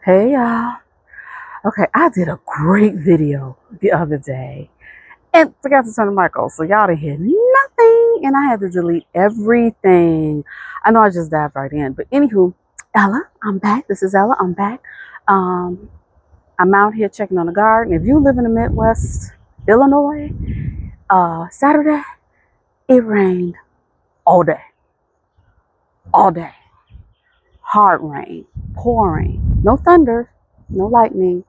Hey y'all. Okay, I did a great video the other day and forgot to turn the mic on, so y'all didn't hear nothing and I had to delete everything. I know I just dived right in, but anywho, Ella, I'm back. This is Ella. I'm back. Um, I'm out here checking on the garden. If you live in the Midwest, Illinois, Saturday, it rained all day. All day. Hard rain, pouring. No thunder, no lightning,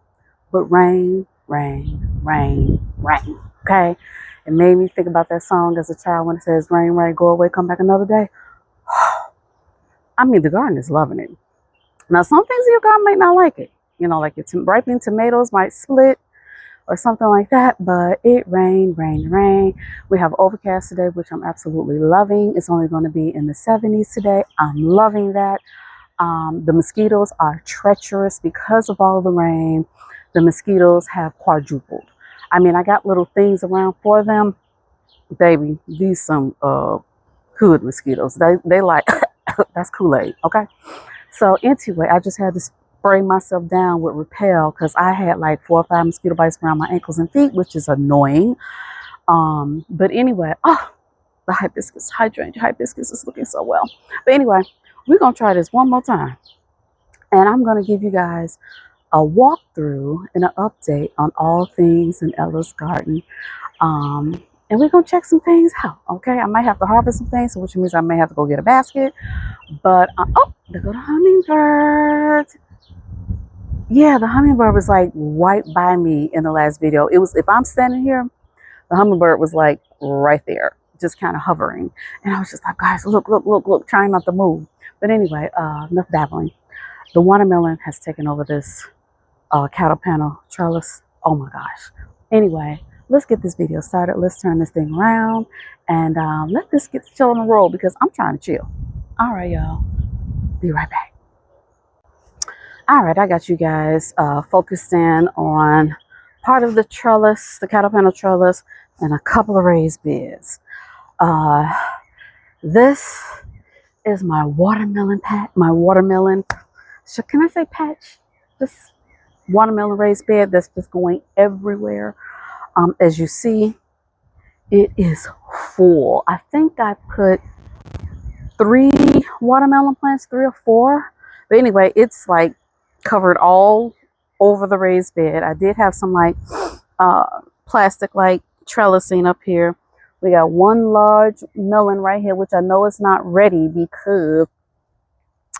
but rain, rain, rain, rain. Okay? It made me think about that song as a child when it says, rain, rain, go away, come back another day. I mean, the garden is loving it. Now, some things in your garden might not like it. You know, like your ripening tomatoes might split or something like that, but it rained, rained, rained. We have overcast today, which I'm absolutely loving. It's only going to be in the 70s today. I'm loving that. The mosquitoes are treacherous because of all the rain. The mosquitoes have quadrupled. I mean, I got little things around for them. Baby, these some hood mosquitoes. They like, that's Kool-Aid, okay? So anyway, I just had to spray myself down with Repel because I had like 4 or 5 mosquito bites around my ankles and feet, which is annoying. But anyway, the hydrangea hibiscus is looking so well. But anyway, we're going to try this one more time. And I'm going to give you guys a walkthrough and an update on all things in Ella's garden. And we're going to check some things out, okay? I might have to harvest some things, which means I may have to go get a basket. But, oh, there go the hummingbird. Yeah, the hummingbird was like right by me in the last video. It was, if I'm standing here, the hummingbird was like right there, just kind of hovering. And I was just like, guys, look, look, look, look, trying not to move. But anyway, enough babbling. The watermelon has taken over this cattle panel trellis. Oh my gosh. Anyway, let's get this video started. Let's turn this thing around and let this get chill on the road because I'm trying to chill. All right, y'all. Be right back. All right, I got you guys focused in on part of the trellis, the cattle panel trellis, and a couple of raised beds. This is my watermelon so can I say patch? This watermelon raised bed that's just going everywhere. As you see, it is full. I think I put 3 watermelon plants, 3 or 4. But anyway, it's like covered all over the raised bed. I did have some like plastic like trellising up here. We got one large melon right here, which I know is not ready because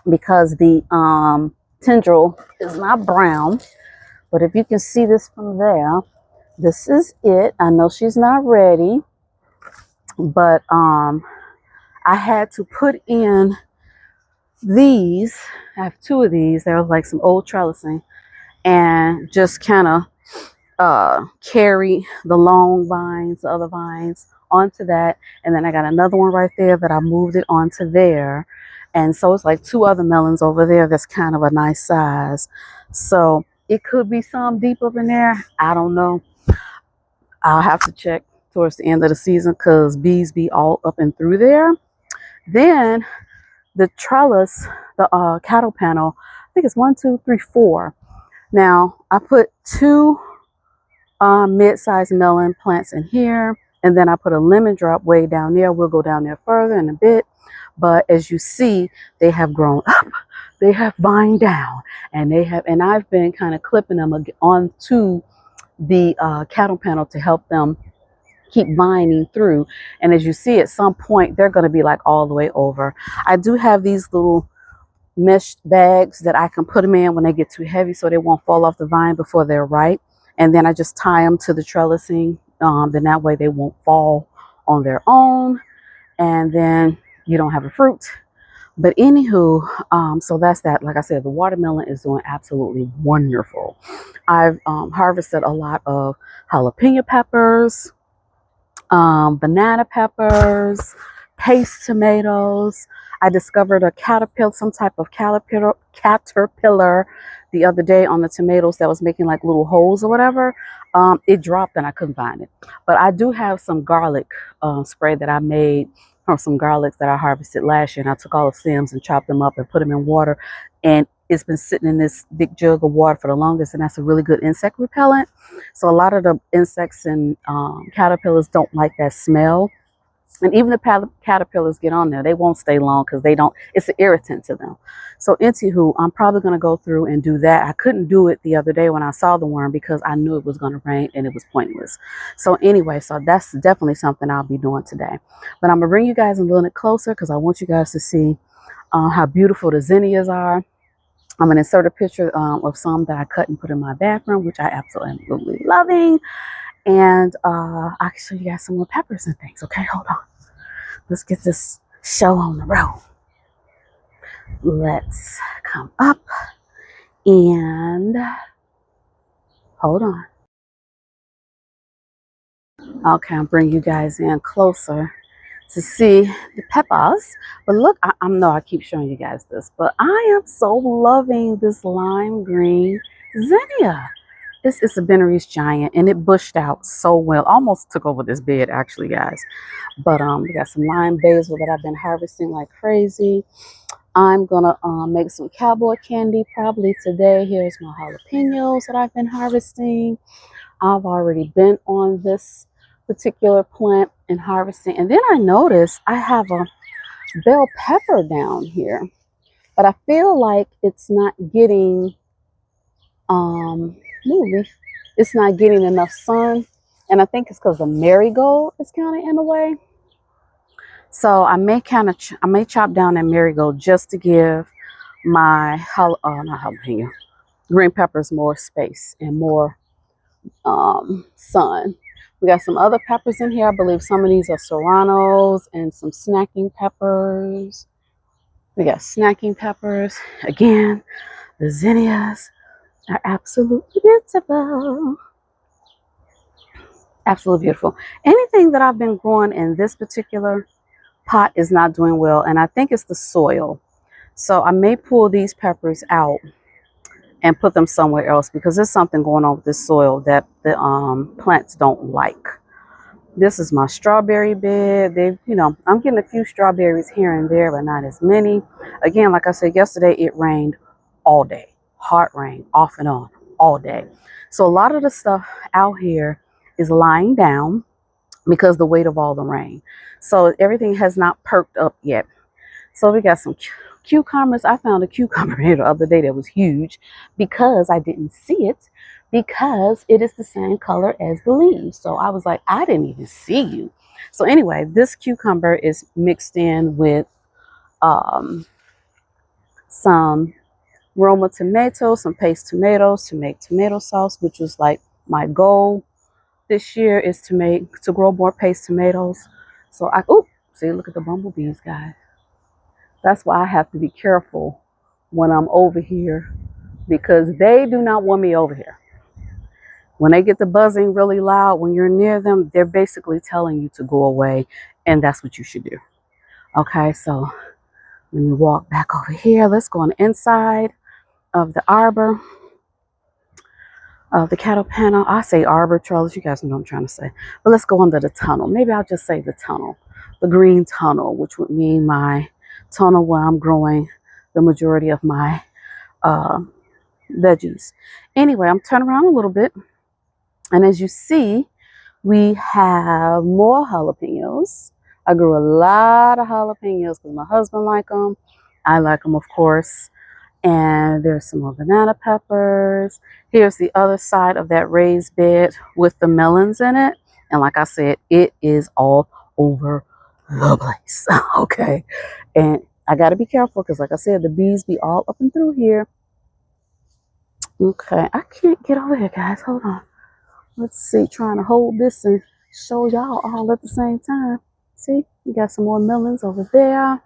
the tendril is not brown. But if you can see this from there, this is it. I know she's not ready, but I had to put in these. I have 2 of these. There was like some old trellising, and just kind of carry the long vines, the other vines onto that. And then I got another one right there that I moved it onto there. And so it's like 2 other melons over there that's kind of a nice size. So it could be some deep up in there. I don't know. I'll have to check towards the end of the season because bees be all up and through there. Then the trellis, the cattle panel, I think it's 1, 2, 3, 4. Now I put 2 mid-sized melon plants in here, and then I put a lemon drop way down there. We'll go down there further in a bit. But as you see, they have grown up, they have vined down, and I've been kind of clipping them onto the cattle panel to help them keep vining through. And as you see, at some point, they're going to be like all the way over. I do have these little mesh bags that I can put them in when they get too heavy so they won't fall off the vine before they're ripe. And then I just tie them to the trellising. Then that way they won't fall on their own. And then you don't have a fruit. But anywho, so that's that. Like I said, the watermelon is doing absolutely wonderful. I've harvested a lot of jalapeno peppers, banana peppers, paste tomatoes. I discovered a caterpillar, some type of caterpillar the other day on the tomatoes that was making like little holes or whatever. It dropped and I couldn't find it. But I do have some garlic spray that I made from some garlics that I harvested last year, and I took all the stems and chopped them up and put them in water, and it's been sitting in this big jug of water for the longest, and that's a really good insect repellent. So a lot of the insects and caterpillars don't like that smell. And even the caterpillars get on there, they won't stay long because they don't, it's an irritant to them. So anywho, I'm probably going to go through and do that. I couldn't do it the other day when I saw the worm because I knew it was going to rain and it was pointless. So anyway, so that's definitely something I'll be doing today. But I'm going to bring you guys a little bit closer because I want you guys to see how beautiful the zinnias are. I'm going to insert a picture of some that I cut and put in my bathroom, which I absolutely loving. And I can show you guys some more peppers and things. Okay, hold on. Let's get this show on the road. Let's come up and hold on. Okay, I'll bring you guys in closer to see the peppers. But look, I know I keep showing you guys this, but I am so loving this lime green zinnia. It's a Bennery's Giant, and it bushed out so well. Almost took over this bed, actually, guys. But we got some lime basil that I've been harvesting like crazy. I'm gonna make some cowboy candy probably today. Here's my jalapenos that I've been harvesting. I've already been on this particular plant and harvesting. And then I noticed I have a bell pepper down here, but I feel like it's not getting it's not getting enough sun, and I think it's because the marigold is kind of in the way. So I may chop down that marigold just to give my not jalapeno, green peppers more space and more sun. We got some other peppers in here. I believe some of these are serranos and some snacking peppers. We got snacking peppers again. The zinnias are absolutely beautiful. Absolutely beautiful. Anything that I've been growing in this particular pot is not doing well, and I think it's the soil. So I may pull these peppers out and put them somewhere else because there's something going on with this soil that the plants don't like. This is my strawberry bed. I'm getting a few strawberries here and there, but not as many. Again, like I said yesterday, it rained all day. Hard rain, off and on, all day. So a lot of the stuff out here is lying down because the weight of all the rain. So everything has not perked up yet. So we got some cucumbers. I found a cucumber here the other day that was huge because I didn't see it, because it is the same color as the leaves. So I was like, I didn't even see you. So anyway, this cucumber is mixed in with some Roma tomatoes, some paste tomatoes to make tomato sauce, which was like my goal this year, is to grow more paste tomatoes. So see, look at the bumblebees, guys. That's why I have to be careful when I'm over here, because they do not want me over here. When they get the buzzing really loud, when you're near them, they're basically telling you to go away, and that's what you should do. Okay, so let me walk back over here. Let's go on the inside of the arbor, of the cattle panel. I say arbor trellis, you guys know what I'm trying to say. But let's go under the tunnel. Maybe I'll just say the tunnel, the green tunnel, which would mean my tunnel where I'm growing the majority of my veggies. Anyway, I'm turning around a little bit, and as you see, we have more jalapenos. I grew a lot of jalapenos because my husband likes them. I like them, of course. And there's some more banana peppers. Here's the other side of that raised bed with the melons in it. And like I said, it is all over the place. Okay. And I got to be careful because, like I said, the bees be all up and through here. Okay. I can't get over here, guys. Hold on. Let's see. Trying to hold this and show y'all all at the same time. See, we got some more melons over there.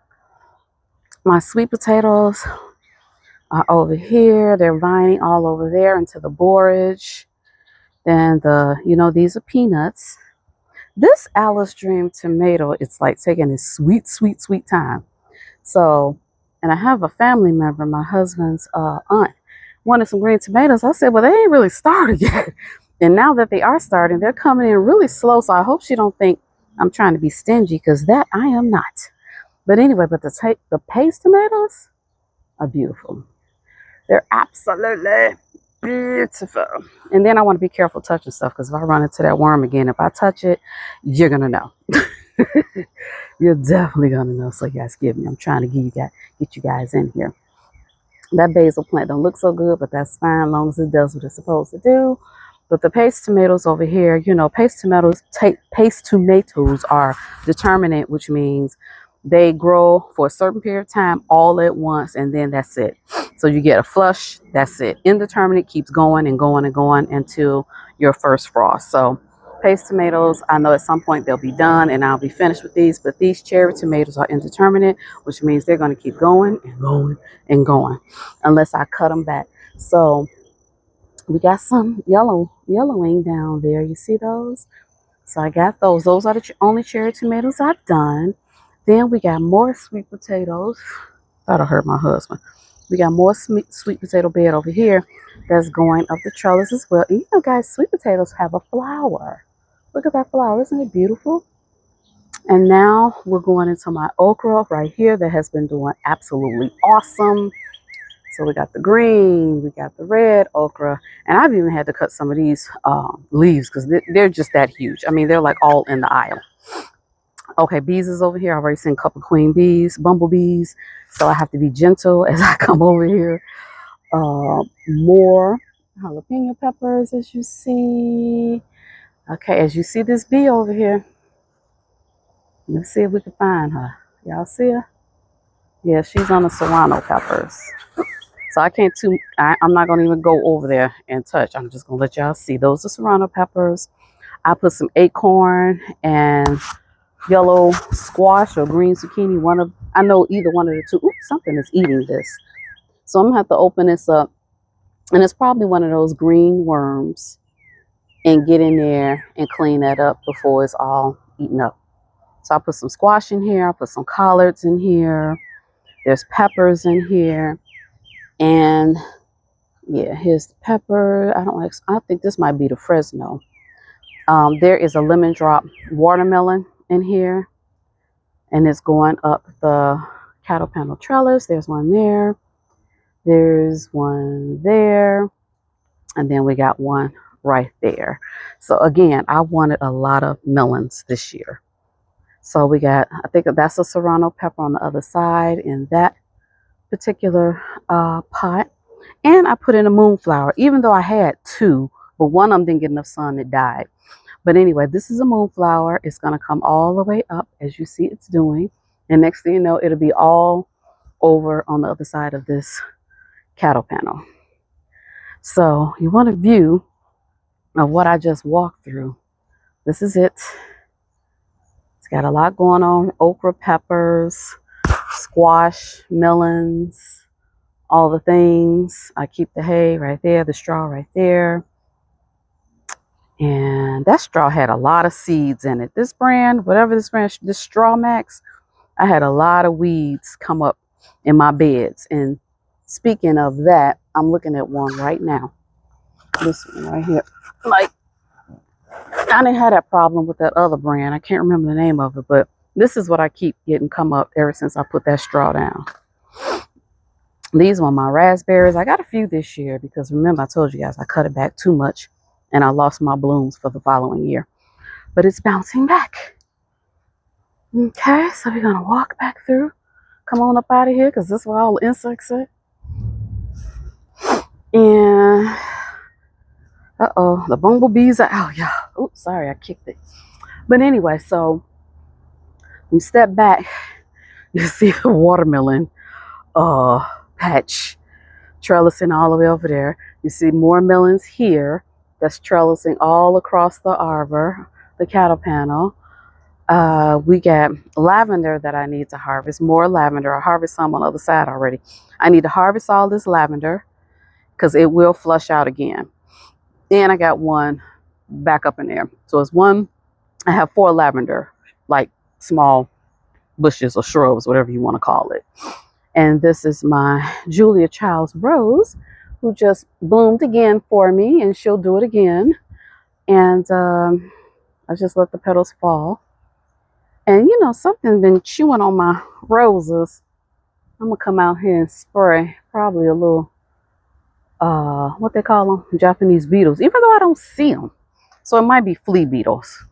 My sweet potatoes are over here. They're vining all over there into the borage. Then these are peanuts. This Alice Dream tomato, it's like taking its sweet, sweet, sweet time. So, and I have a family member, my husband's aunt, wanted some green tomatoes. I said, well, they ain't really started yet. And now that they are starting, they're coming in really slow. So I hope she don't think I'm trying to be stingy, because that I am not. But anyway, but the paste tomatoes are beautiful. They're absolutely beautiful. And then I want to be careful touching stuff, because if I run into that worm again, if I touch it, you're gonna know. You're definitely gonna know. So you guys, give me. I'm trying to get you guys in here. That basil plant don't look so good, but that's fine, as long as it does what it's supposed to do. But the paste tomatoes over here, you know, paste tomatoes are determinate, which means they grow for a certain period of time all at once, and then that's it. So you get a flush, that's it. Indeterminate keeps going and going and going until your first frost. So paste tomatoes, I know at some point they'll be done and I'll be finished with these, but these cherry tomatoes are indeterminate, which means they're going to keep going and going and going unless I cut them back. So we got some yellowing down there. You see those? So I got those. Those are the only cherry tomatoes I've done. Then we got more sweet potatoes. Thought I heard my husband. We got more sweet potato bed over here that's going up the trellis as well. And you know, guys, sweet potatoes have a flower. Look at that flower. Isn't it beautiful? And now we're going into my okra right here that has been doing absolutely awesome. So we got the green, we got the red okra, and I've even had to cut some of these leaves because they're just that huge. I mean, they're like all in the aisle. Okay, bees is over here. I've already seen a couple queen bees, bumblebees, so I have to be gentle as I come over here. More jalapeno peppers, as you see. Okay, as you see this bee over here. Let's see if we can find her. Y'all see her? Yeah, she's on the serrano peppers. So I'm not going to even go over there and touch. I'm just going to let y'all see. Those are serrano peppers. I put some acorn and yellow squash or green zucchini. I know either one of the two. Oops, something is eating this. So I'm going to have to open this up. And it's probably one of those green worms. And get in there and clean that up before it's all eaten up. So I put some squash in here. I put some collards in here. There's peppers in here. And yeah, here's the pepper. I think this might be the Fresno. There is a lemon drop watermelon in here. And it's going up the cattle panel trellis. There's one there. There's one there. And then we got one right there. So again, I wanted a lot of melons this year. So we got, I think that's a serrano pepper on the other side in that particular pot. And I put in a moonflower, even though I had two, but one of them didn't get enough sun, it died. But anyway, this is a moonflower. It's going to come all the way up, as you see it's doing. And next thing you know, it'll be all over on the other side of this cattle panel. So you want a view of what I just walked through. This is it. It's got a lot going on. Okra, peppers, squash, melons, all the things. I keep the hay right there, the straw right there. And that straw had a lot of seeds in it. This brand, whatever this brand, this Straw Max, I had a lot of weeds come up in my beds. And speaking of that, I'm looking at one right now. This one right here. Like, I didn't have that problem with that other brand. I can't remember the name of it, but this is what I keep getting come up ever since I put that straw down. These are my raspberries. I got a few this year because remember I told you guys I cut it back too much and I lost my blooms for the following year. But it's bouncing back. Okay, so we're going to walk back through. Come on up out of here because this is where all the insects are. And, uh-oh, the bumblebees are out, y'all. Oops, sorry, I kicked it. But anyway, so we step back. You see the watermelon patch trellising all the way over there. You see more melons here that's trellising all across the arbor, the cattle panel. We got lavender that I need to harvest, more lavender. I harvest some on the other side already. I need to harvest all this lavender because it will flush out again. And I got one back up in there. So it's one, I have 4 lavender, like small bushes or shrubs, whatever you want to call it. And this is my Julia Childs Rose, who just bloomed again for me, and she'll do it again. And I just let the petals fall. And you know, something's been chewing on my roses. I'm gonna come out here and spray probably a little what they call them, Japanese beetles, even though I don't see them. So it might be flea beetles.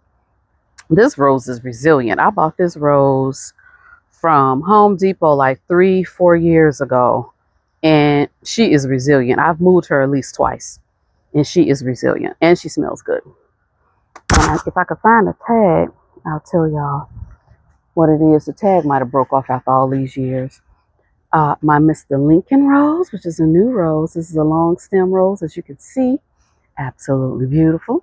This rose is resilient. I bought this rose from Home Depot like 3-4 years ago, and she is resilient. I've moved her at least twice, and she is resilient, and she smells good. If I could find a tag, I'll tell y'all what it is. The tag might have broke off after all these years. My Mr. Lincoln rose, which is a new rose. This is a long stem rose, as you can see. Absolutely beautiful.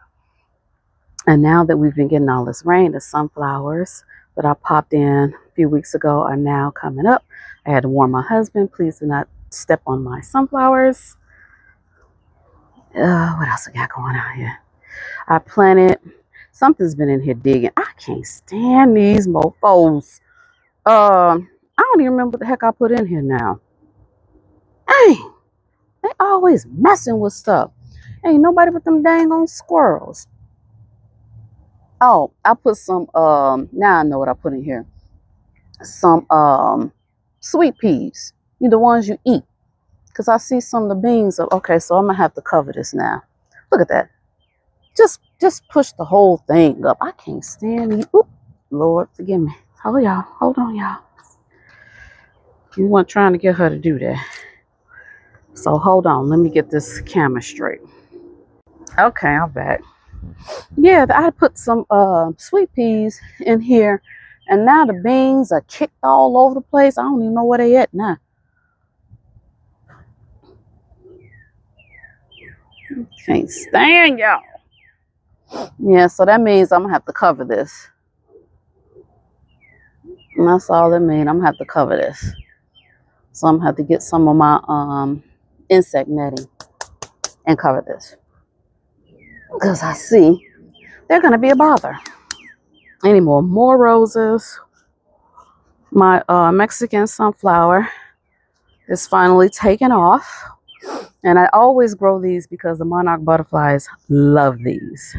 And now that we've been getting all this rain, the sunflowers that I popped in a few weeks ago are now coming up. I had to warn my husband, please do not step on my sunflowers. What else we got going on here? I planted, something's been in here digging. I can't stand these mofos. I don't even remember what the heck I put in here now. Dang, they always messing with stuff. Ain't nobody but them dang on squirrels. Oh, I put some, now I know what I put in here. Some sweet peas. The ones you eat. Because I see some of the beans. Okay, so I'm going to have to cover this now. Look at that. Just push the whole thing up. I can't stand you. Oop, Lord, forgive me. Oh, y'all. Hold on, y'all. You weren't trying to get her to do that. So hold on. Let me get this camera straight. Okay, I'm back. Yeah, I put some sweet peas in here, and now the beans are kicked all over the place. I don't even know where they at now. Can't stand y'all. Yeah, so that means I'm gonna have to cover this. And that's all it means. I'm gonna have to cover this. So I'm gonna have to get some of my insect netting and cover this. Because I see they're gonna be a bother. Anymore, more roses. My Mexican sunflower is finally taken off. And I always grow these because the monarch butterflies love these.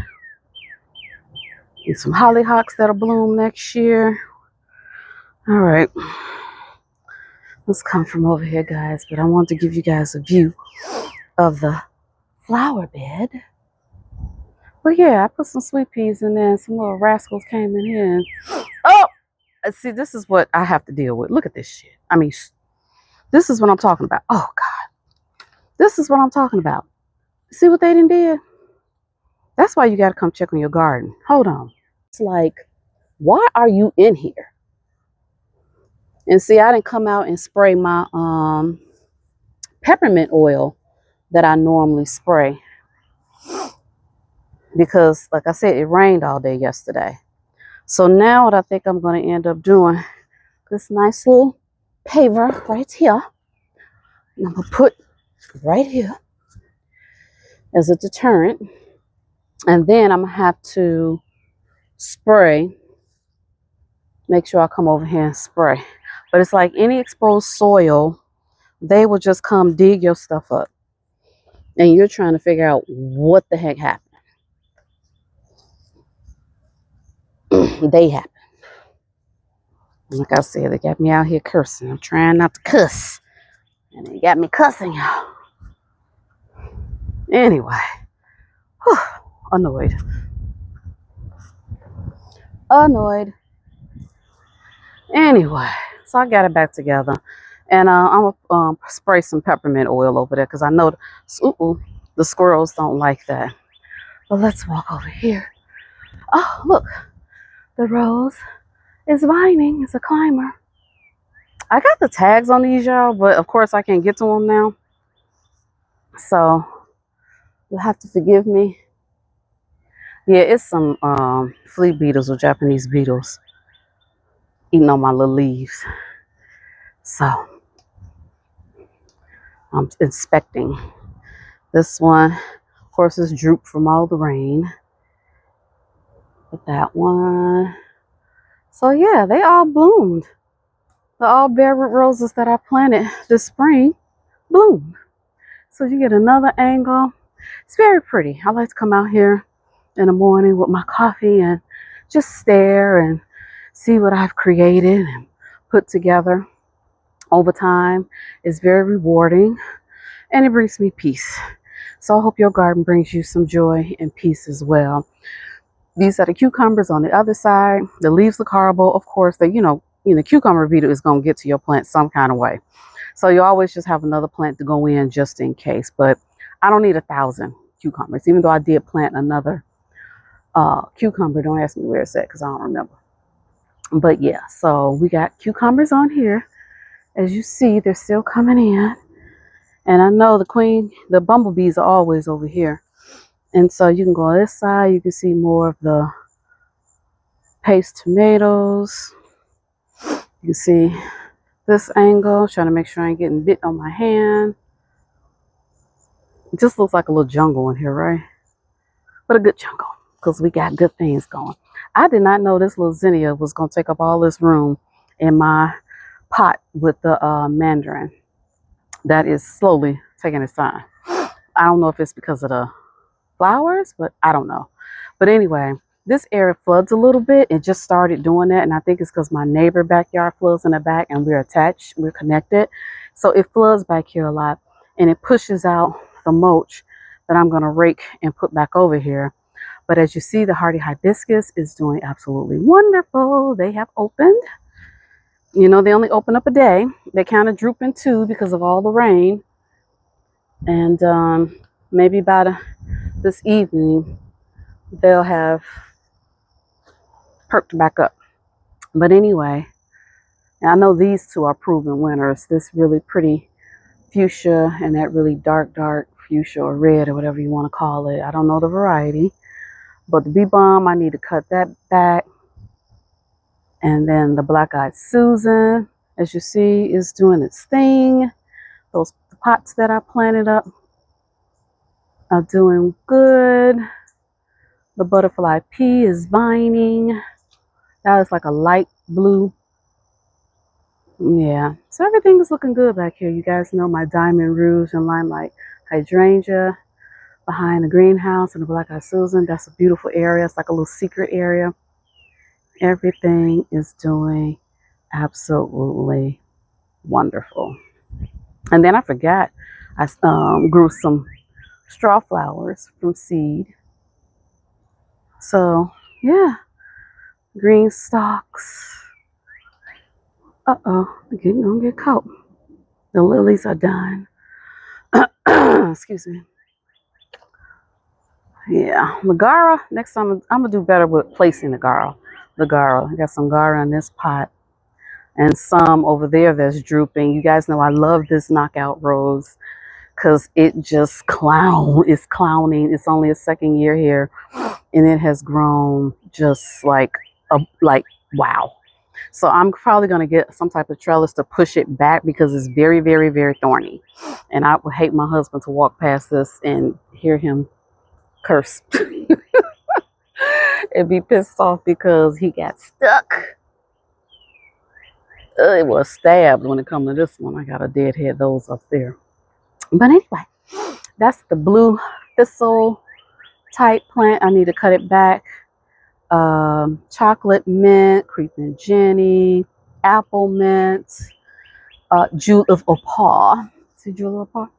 And some hollyhocks that'll bloom next year. All right. Let's come from over here, guys. But I want to give you guys a view of the flower bed. But yeah, I put some sweet peas in there and some little rascals came in here. And, oh! See, this is what I have to deal with. Look at this shit. I mean, this is what I'm talking about. Oh, God. This is what I'm talking about. See what they done did? That's why you got to come check on your garden. Hold on. It's like, why are you in here? And see, I didn't come out and spray my peppermint oil that I normally spray. Because, like I said, it rained all day yesterday. So now what I think I'm going to end up doing, this nice little paver right here. And I'm going to put right here as a deterrent. And then I'm going to have to spray. Make sure I come over here and spray. But it's like any exposed soil, they will just come dig your stuff up. And you're trying to figure out what the heck happened. They happen. Like I said, they got me out here cursing. I'm trying not to cuss. And they got me cussing, y'all. Anyway. Whew, annoyed. Anyway. So I got it back together. And I'm going to spray some peppermint oil over there. Because I know the squirrels don't like that. But let's walk over here. Oh, look. The rose is vining. It's a climber. I got the tags on these, y'all, but of course I can't get to them now. So you'll have to forgive me. Yeah, it's some flea beetles or Japanese beetles eating on my little leaves. So I'm inspecting. This one, of course, is drooped from all the rain. But that one. So yeah, they all bloomed. The all bare root roses that I planted this spring bloomed. So you get another angle. It's very pretty. I like to come out here in the morning with my coffee and just stare and see what I've created and put together over time. It's very rewarding. and it brings me peace. So I hope your garden brings you some joy and peace as well. These are the cucumbers on the other side. The leaves look horrible. Of course, cucumber beetle is going to get to your plant some kind of way. So you always just have another plant to go in just in case. But I don't need 1,000 cucumbers, even though I did plant another cucumber. Don't ask me where it's at because I don't remember. But yeah, so we got cucumbers on here. As you see, they're still coming in. And I know the bumblebees are always over here. And so you can go on this side. You can see more of the paste tomatoes. You can see this angle. Trying to make sure I ain't getting bit on my hand. It just looks like a little jungle in here, right? But a good jungle because we got good things going. I did not know this little zinnia was going to take up all this room in my pot with the mandarin. That is slowly taking its time. I don't know if it's because of the flowers, but I don't know. But anyway, this area floods a little bit. It just started doing that, and I think it's because my neighbor backyard floods in the back, and we're attached, we're connected. So it floods back here a lot, and it pushes out the mulch that I'm going to rake and put back over here. But as you see, the hardy hibiscus is doing absolutely wonderful. They have opened. You know, they only open up a day. They kind of droop in two because of all the rain. And maybe by this evening, they'll have perked back up. But anyway, I know these two are proven winners. This really pretty fuchsia and that really dark fuchsia or red or whatever you want to call it. I don't know the variety. But the bee balm, I need to cut that back. And then the black-eyed Susan, as you see, is doing its thing. Those pots that I planted up are doing good. The butterfly pea is vining. That is like a light blue. Yeah, so everything is looking good back here. You guys know my diamond rouge and limelight hydrangea behind the greenhouse and the black-eyed Susan. That's a beautiful area. It's like a little secret area. Everything is doing absolutely wonderful. And then I forgot, I grew some straw flowers from seed. So yeah, green stalks. Uh-oh, I'm gonna get caught. The lilies are done. Excuse me. Yeah, the Gara, next time I'm gonna do better with placing the Gara. I got some Gara in this pot and some over there that's drooping. You guys know I love this knockout rose because it just is clowning. It's only a second year here and it has grown just like wow. So I'm probably going to get some type of trellis to push it back because it's very, very, very thorny. And I would hate my husband to walk past this and hear him curse and be pissed off because he got stuck. It was stabbed when it comes to this one. I got a deadhead those up there. But anyway, that's the blue thistle type plant. I need to cut it back. Chocolate mint, creeping Jenny, apple mint, jewel of opal. See jewel of opal?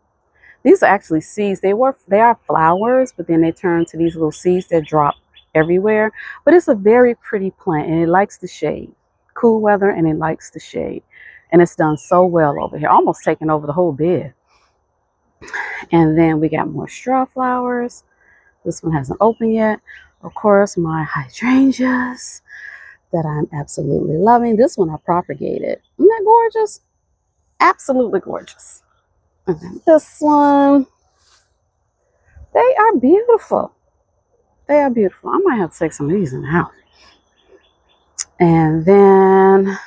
These are actually seeds. They are flowers, but then they turn to these little seeds that drop everywhere. But it's a very pretty plant and it likes the shade. Cool weather and it likes the shade. And it's done so well over here, almost taking over the whole bed. And then we got more straw flowers. This one hasn't opened yet. Of course, my hydrangeas that I'm absolutely loving. This one I propagated. Isn't that gorgeous? Absolutely gorgeous. And then this one. They are beautiful. They are beautiful. I might have to take some of these in the house. And then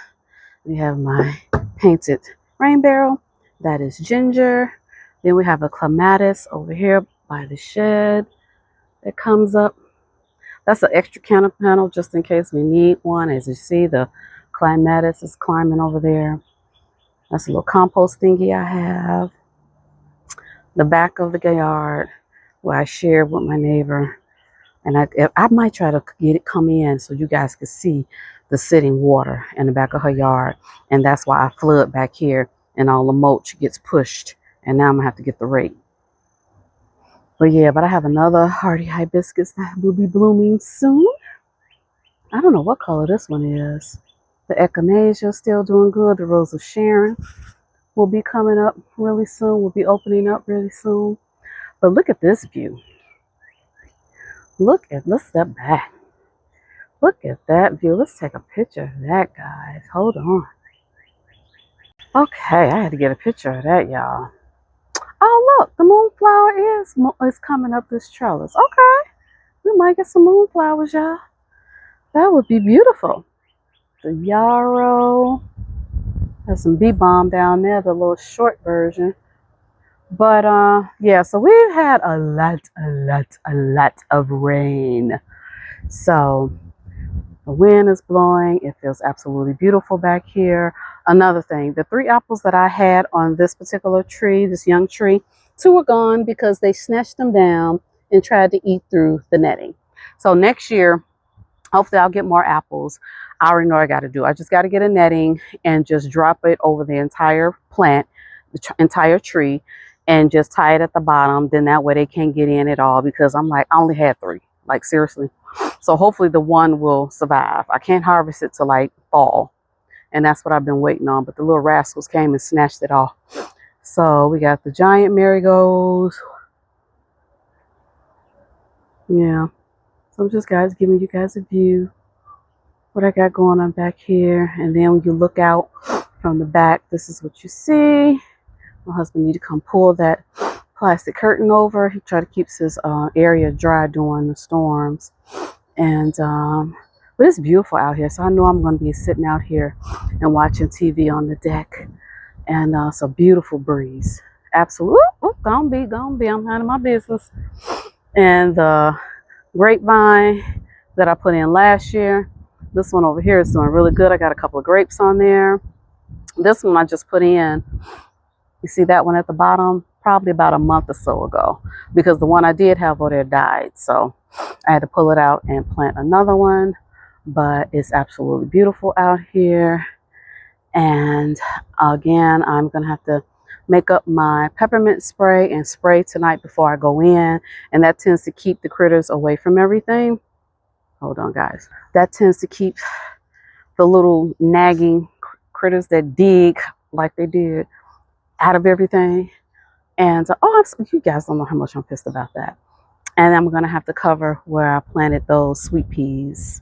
we have my painted rain barrel. That is ginger. Then we have a clematis over here by the shed that comes up. That's an extra counter panel just in case we need one. As you see, the clematis is climbing over there. That's a little compost thingy I have. The back of the yard where I share with my neighbor. And I might try to get it come in so you guys can see the sitting water in the back of her yard. And that's why I flood back here and all the mulch gets pushed And now I'm gonna have to get the rake. But yeah, but I have another hardy hibiscus that will be blooming soon. I don't know what color this one is. The echinacea still doing good. The rose of Sharon will be coming up really soon. Will be opening up really soon. But look at this view. Let's step back. Look at that view. Let's take a picture of that, guys. Hold on. Okay, I had to get a picture of that, y'all. Oh, look, the moonflower is coming up this trellis. Okay, we might get some moonflowers, y'all. That would be beautiful. The yarrow. There's some bee balm down there, the little short version. But yeah, so we've had a lot of rain. So the wind is blowing. It feels absolutely beautiful back here. Another thing, the 3 apples that I had on this particular tree, this young tree, 2 were gone because they snatched them down and tried to eat through the netting. So next year, hopefully I'll get more apples. I already know what I got to do. I just got to get a netting and just drop it over the entire plant, the entire tree, and just tie it at the bottom. Then that way they can't get in at all, because I'm like, I only had 3. Like, seriously. So hopefully the one will survive. I can't harvest it till like fall. And that's what I've been waiting on. But the little rascals came and snatched it off. So we got the giant marigolds. Yeah. So I'm just giving you guys a view what I got going on back here. And then when you look out from the back, this is what you see. My husband need to come pull that plastic curtain over. He tried to keep his area dry during the storms. And but it's beautiful out here, so I know I'm going to be sitting out here and watching TV on the deck. And it's a beautiful breeze. Absolutely. Gonna be. I'm handling my business. And the grapevine that I put in last year, this one over here is doing really good. I got a couple of grapes on there. This one I just put in. You see that one at the bottom? Probably about a month or so ago, because the one I did have over there died. So I had to pull it out and plant another one. But it's absolutely beautiful out here. And again, I'm going to have to make up my peppermint spray and spray tonight before I go in. And that tends to keep the critters away from everything. Hold on, guys. That tends to keep the little nagging critters that dig like they did out of everything. And you guys don't know how much I'm pissed about that. And I'm going to have to cover where I planted those sweet peas.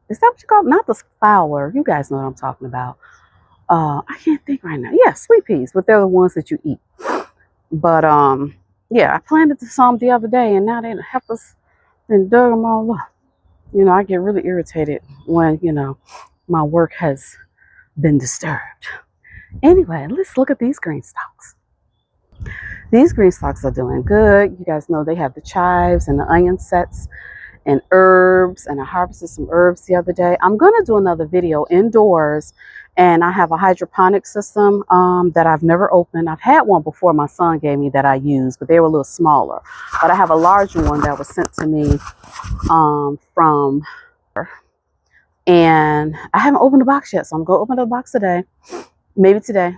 Is that what you call it? Not the flower. You guys know what I'm talking about. I can't think right now. Yeah, sweet peas, but they're the ones that you eat. But yeah, I planted some the other day, and now they help us and dug them all up. You know, I get really irritated when, you know, my work has been disturbed. Anyway, let's look at these green stalks. These green stalks are doing good. You guys know they have the chives and the onion sets and herbs, and I harvested some herbs the other day. I'm going to do another video indoors, and I have a hydroponic system that I've never opened. I've had one before my son gave me that I used, but they were a little smaller. But I have a larger one that was sent to me from, and I haven't opened the box yet, so I'm going to open the box today, maybe today.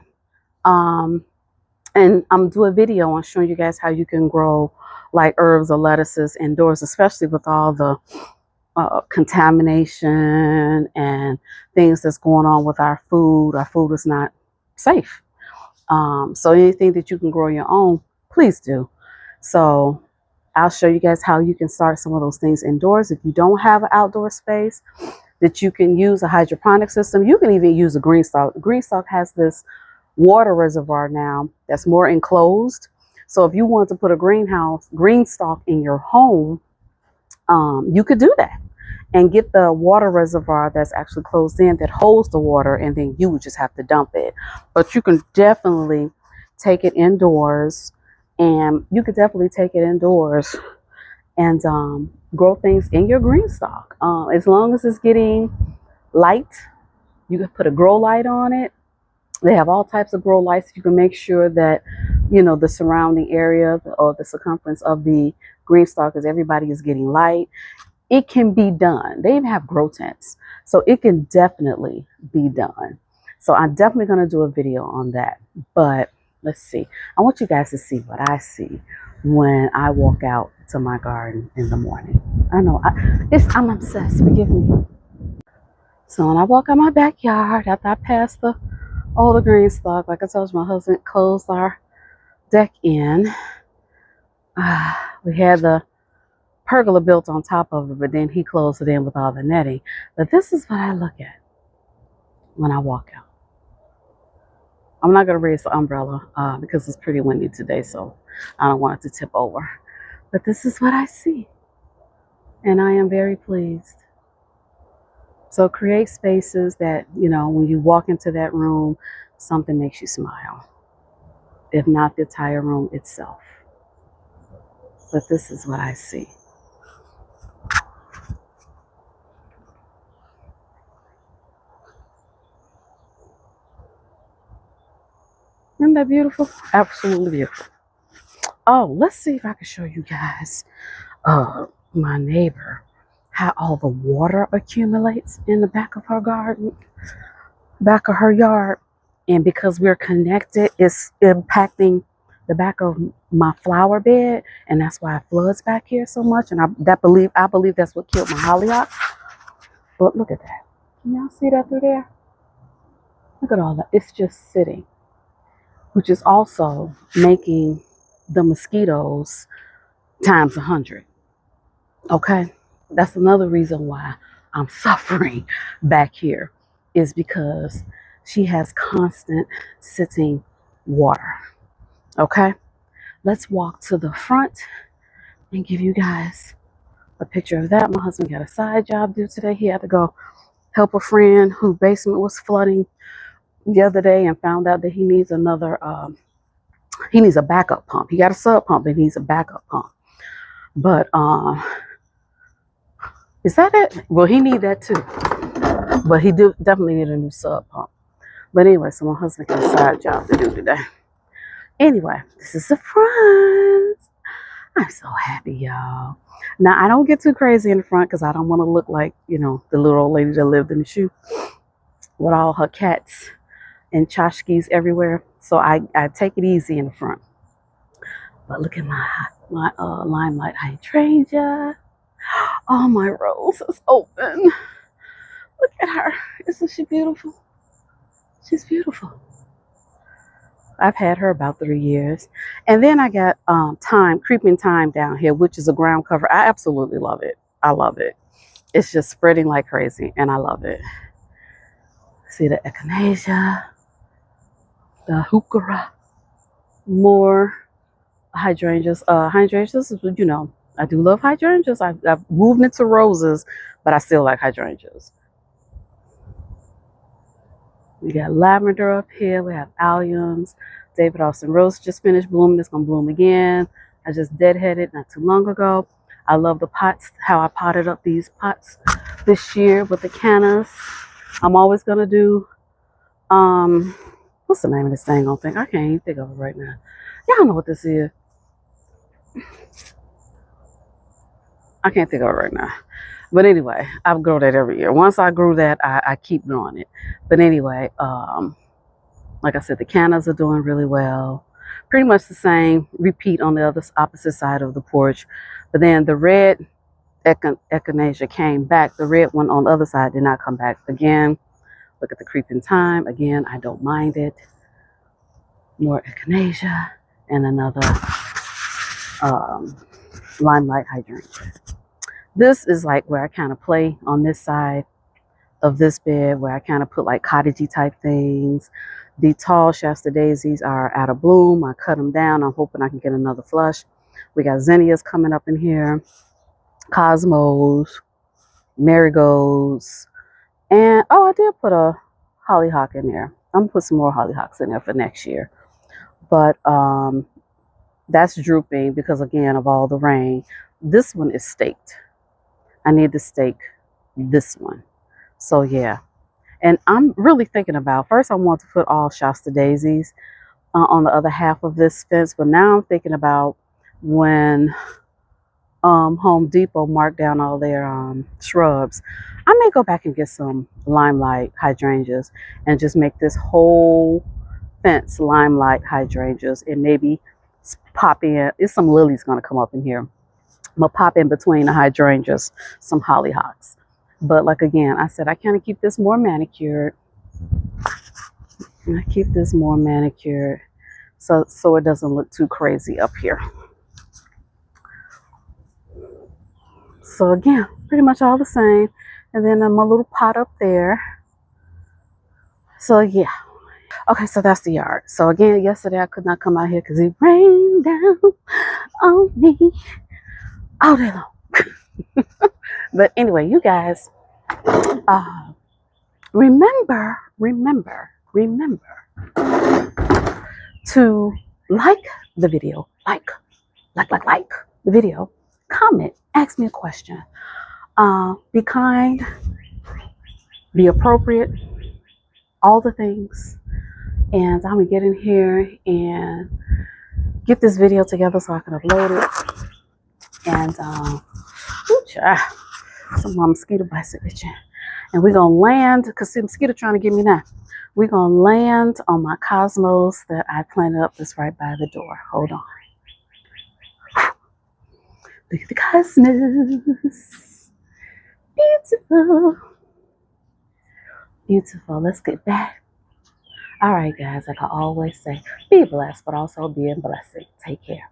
And I'm doing a video on showing you guys how you can grow like herbs or lettuces indoors, especially with all the contamination and things that's going on with our food. Our food is not safe. So anything that you can grow your own, please do. So I'll show you guys how you can start some of those things indoors. If you don't have an outdoor space, that you can use a hydroponic system. You can even use a green stalk. Green stalk has this water reservoir now that's more enclosed. So if you want to put a green stalk in your home, you could do that and get the water reservoir that's actually closed in that holds the water, and then you would just have to dump it. But you can definitely take it indoors, and grow things in your green stalk. As long as it's getting light, you can put a grow light on it. They have all types of grow lights. You can make sure that, you know, the surrounding area or the circumference of the green stalk is everybody is getting light. It can be done. They even have grow tents. So it can definitely be done. So I'm definitely going to do a video on that. But let's see. I want you guys to see what I see when I walk out to my garden in the morning. I know I'm obsessed. Forgive me. So when I walk out my backyard after I pass all the green stalk, like I told you, my husband closed our deck in. We had the pergola built on top of it, but then he closed it in with all the netting. But this is what I look at when I walk out. I'm not going to raise the umbrella because it's pretty windy today, so I don't want it to tip over. But this is what I see, and I am very pleased. So create spaces that, when you walk into that room, something makes you smile, if not the entire room itself. But this is what I see. Isn't that beautiful? Absolutely beautiful. Oh, let's see if I can show you guys my neighbor, how all the water accumulates in the back of her garden, back of her yard. And because we're connected, it's impacting the back of my flower bed, and that's why it floods back here so much. And I believe that's what killed my hollyhock. But look at that. Can y'all see that through there? Look at all that. It's just sitting, which is also making the mosquitoes times 100. Okay, that's another reason why I'm suffering back here, is because she has constant sitting water. Okay, let's walk to the front and give you guys a picture of that. My husband got a side job due today. He had to go help a friend whose basement was flooding the other day, and found out that he needs a backup pump. He got a sub pump, but he needs a backup pump. But is that it? Well, he need that too, but he definitely need a new sub pump. But anyway, so my husband got a side job to do today. Anyway, this is the front. I'm so happy, y'all. Now, I don't get too crazy in the front because I don't want to look like, the little old lady that lived in the shoe with all her cats and tchotchkes everywhere. So I take it easy in the front. But look at my limelight hydrangea. Oh, my rose is open. Look at her. Isn't she beautiful? She's beautiful. I've had her about 3 years. And then I got creeping thyme down here, which is a ground cover. I absolutely love it. I love it. It's just spreading like crazy, and I love it. See the echinacea, the heuchera, more hydrangeas. Hydrangeas, I do love hydrangeas. I've moved into roses, but I still like hydrangeas. We got lavender up here. We have alliums. David Austin Rose just finished blooming. It's going to bloom again. I just deadheaded not too long ago. I love the pots, how I potted up these pots this year with the cannas. I'm always going to do, what's the name of this thing? I can't even think of it right now. Y'all know what this is. I can't think of it right now. But anyway, I grow that every year. Once I grew that, I keep growing it. But anyway, like I said, the cannas are doing really well. Pretty much the same repeat on the opposite side of the porch. But then the red echinacea came back. The red one on the other side did not come back again. Look at the creeping thyme. Again, I don't mind it. More echinacea and another limelight hydrangea. This is like where I kind of play on this side of this bed, where I kind of put like cottagey type things. The tall Shasta daisies are out of bloom. I cut them down. I'm hoping I can get another flush. We got zinnias coming up in here, cosmos, marigolds, and I did put a hollyhock in there. I'm gonna put some more hollyhocks in there for next year. But that's drooping because, again, of all the rain. This one is staked. I need to stake this one. So yeah, and I'm really thinking about, first I want to put all Shasta daisies on the other half of this fence, but now I'm thinking about when Home Depot marked down all their shrubs, I may go back and get some limelight hydrangeas and just make this whole fence limelight hydrangeas and maybe pop in. It's some lilies gonna come up in here. I'm gonna pop in between the hydrangeas some hollyhocks. But like again, I said I kind of keep this more manicured. And I keep this more manicured so it doesn't look too crazy up here. So again, pretty much all the same. And then my little pot up there. So yeah. Okay, so that's the yard. So again, yesterday I could not come out here because it rained down on me all day long. But anyway, you guys, remember to like the video, like the video, comment, ask me a question, be kind, be appropriate, all the things. And I'm gonna get in here and get this video together so I can upload it. And some mosquito bites are itching. And we're gonna land, because the mosquito trying to get me now. We're gonna land on my cosmos that I planted up that's right by the door. Hold on. Look at the cosmos. Beautiful. Beautiful. Let's get back. All right, guys, like I always say, be blessed, but also be a blessing. Take care.